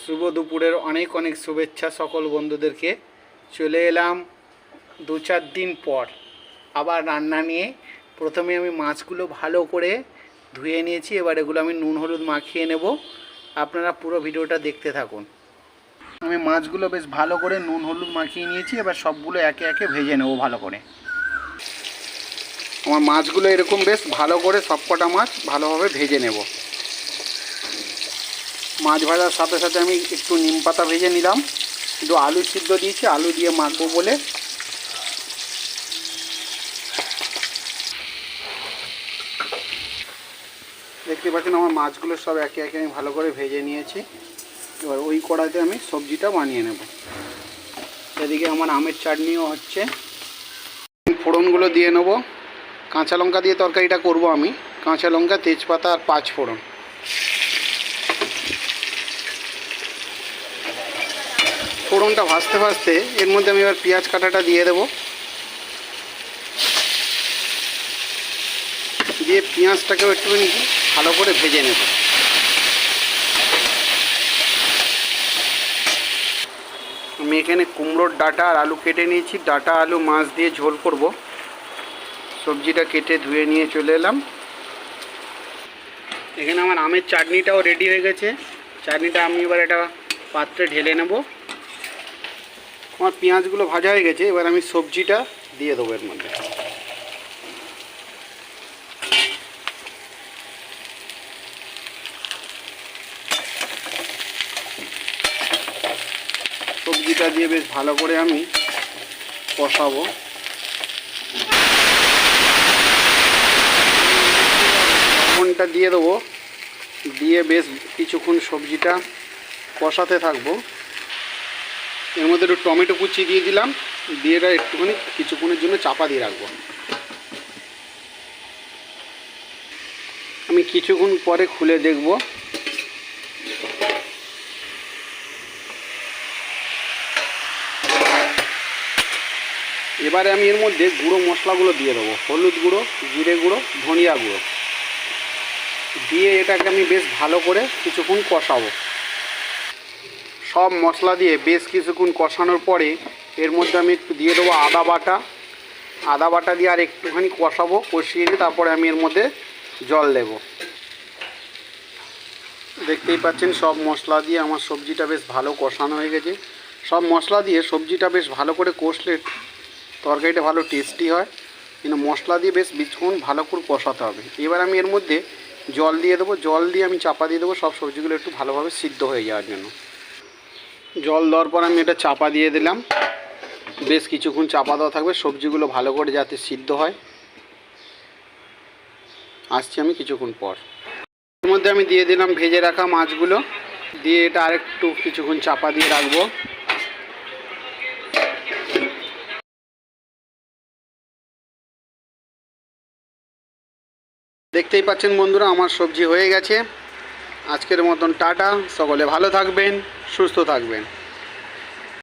শুভ দুপুরের অনেক অনেক শুভেচ্ছা সকল বন্ধুদেরকে। চলে এলাম 2-4 দিন পর আবার রান্না নিয়ে। প্রথমে আমি মাছগুলো ভালো করে ধুয়ে নিয়েছি, এবার এগুলো আমি নুন হলুদ মাখিয়ে নেব। আপনারা পুরো ভিডিওটা দেখতে থাকুন। আমি মাছগুলো বেশ ভালো করে নুন হলুদ মাখিয়ে নিয়েছি, এবার সবগুলো একে একে ভেজে নেব ভালো করে। আমার মাছগুলো এরকম বেশ ভালো করে সবকটা মাছ ভালোভাবে ভেজে নেব। মাছ ভাজার সাথে সাথে আমি একটু নিম পাতা ভেজে নিলাম, একটু আলু সিদ্ধ দিয়েছি, আলু দিয়ে মাখবো বলে। দেখতে পাচ্ছেন আমার মাছগুলো সব একে একে আমি ভালো করে ভেজে নিয়েছি। এবার ওই কড়াইতে আমি সবজিটা বানিয়ে নেব। এদিকে আমার আমের চাটনিও হচ্ছে। ফোড়নগুলো দিয়ে নেব। কাঁচা লঙ্কা দিয়ে তরকারিটা করব আমি। কাঁচা লঙ্কা, তেজপাতা আর 5 ফোড়ন। ফোড়নটা ভাজতে ভাজতে এর মধ্যে আমি এবার পেঁয়াজ কাটাটা দিয়ে দেব। দিয়ে পেঁয়াজটাকেও একটুখানি ভালো করে ভেজে নেব। আমি এখানে কুমড়োর ডাঁটা আর আলু কেটে নিয়েছি। ডাঁটা আলু মাছ দিয়ে ঝোল করব। সবজিটা কেটে ধুয়ে নিয়ে চলে এলাম। এখানে আমার আমের চাটনিটাও রেডি হয়ে গেছে। চাটনিটা আমি এবার একটা পাত্রে ঢেলে নেব। আমার পেঁয়াজগুলো ভাজা হয়ে গেছে, এবার আমি সবজিটা দিয়ে দেবো এর মধ্যে। সবজিটা দিয়ে বেশ ভালো করে আমি কষাবো। লবণটা দিয়ে দেবো, দিয়ে বেশ কিছুক্ষণ সবজিটা কষাতে থাকবো। এর মধ্যে একটু টমেটো কুচি দিয়ে দিলাম, দিয়ে এটা একটুখানি কিছুক্ষণের জন্য চাপা দিয়ে রাখবো। আমি কিছুক্ষণ পরে খুলে দেখব। এবারে আমি এর মধ্যে গুঁড়ো মশলাগুলো দিয়ে দেবো। হলুদ গুঁড়ো, জিরে গুঁড়ো, ধনিয়া গুঁড়ো দিয়ে এটাকে আমি বেশ ভালো করে কিছুক্ষণ কষাবো। সব মশলা দিয়ে বেশ কিছুক্ষণ কষানোর পরে এর মধ্যে আমি একটু দিয়ে দেবো আদা বাটা। আদা বাটা দিয়ে আর একটুখানি কষাবো। কষিয়ে দিয়ে তারপরে আমি এর মধ্যে জল দেব। দেখতেই পাচ্ছেন সব মশলা দিয়ে আমার সবজিটা বেশ ভালো কষানো হয়ে গেছে। সব মশলা দিয়ে সবজিটা বেশ ভালো করে কষলে তরকারিটা ভালো টেস্টি হয়, কিন্তু মশলা দিয়ে বেশ কিছুক্ষণ ভালো করে কষাতে হবে। এবার আমি এর মধ্যে জল দিয়ে দেবো। জল দিয়ে আমি চাপা দিয়ে দেবো সব সবজিগুলো একটু ভালোভাবে সিদ্ধ হয়ে যাওয়ার জন্য। জল দেওয়ার পর আমি এটা চাপা দিয়ে দিলাম। বেশ কিছুক্ষণ চাপা দেওয়া থাকবে সবজিগুলো ভালো করে যাতে সিদ্ধ হয়। আসছি আমি কিছুক্ষণ পর। এর মধ্যে আমি দিয়ে দিলাম ভেজে রাখা মাছগুলো, দিয়ে এটা আরেকটু কিছুক্ষণ চাপা দিয়ে রাখবো। দেখতেই পাচ্ছেন বন্ধুরা আমার সবজি হয়ে গেছে। আজকের মতন টাটা। সকলে ভালো থাকবেন, সুস্থ থাকবেন।